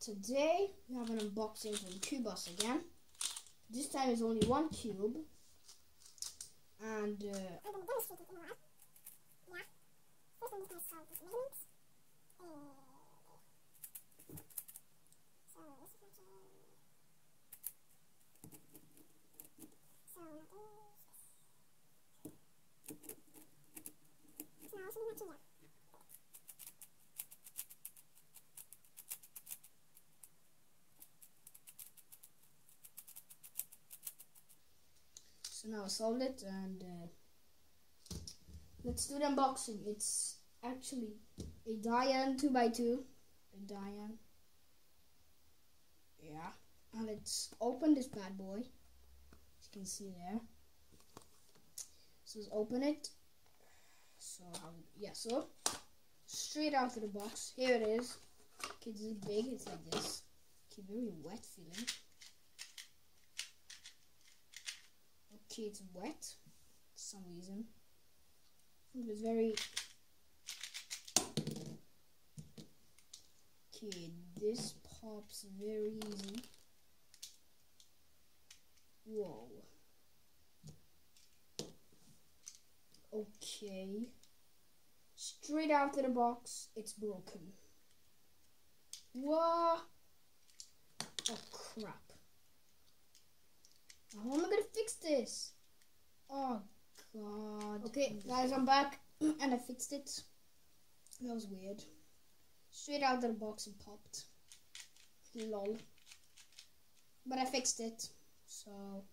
Today we have an unboxing from Cubos again. This time it's only one cube, and so now I solved it, and let's do the unboxing. It's actually a Diane 2x2, a Diane, yeah, and let's open this bad boy, as you can see there. So let's open it. So so straight out of the box, here it is. Okay, this is big, it's like this. Okay, very wet feeling. Okay, it's wet for some reason. It's very... Okay, this pops very easy. Whoa. Okay. Straight out of the box, it's broken. What? Oh crap. How am I gonna fix this? Oh god. Okay guys, I'm back and I fixed it. That was weird. Straight out of the box and popped. Lol. But I fixed it, so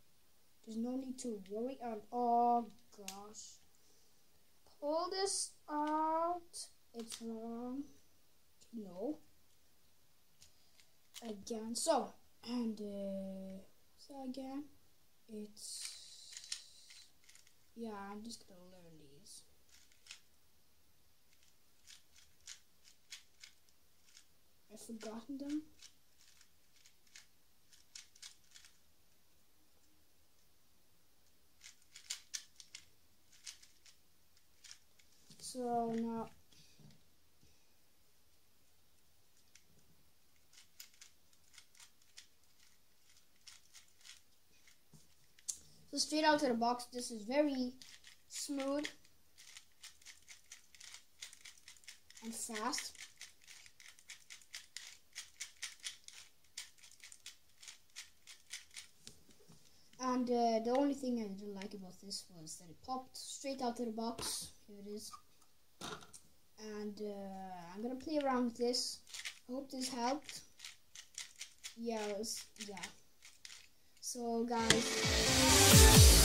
there's no need to worry. Oh gosh. Pull this out. It's wrong. No. Again. So, and again. It's, yeah, I'm just gonna learn these. I've forgotten them. So now so straight out of the box, this is very smooth and fast. And the only thing I didn't like about this was that it popped straight out of the box. Here it is. And I'm gonna play around with this. I hope this helped. Yeah, yeah. So guys.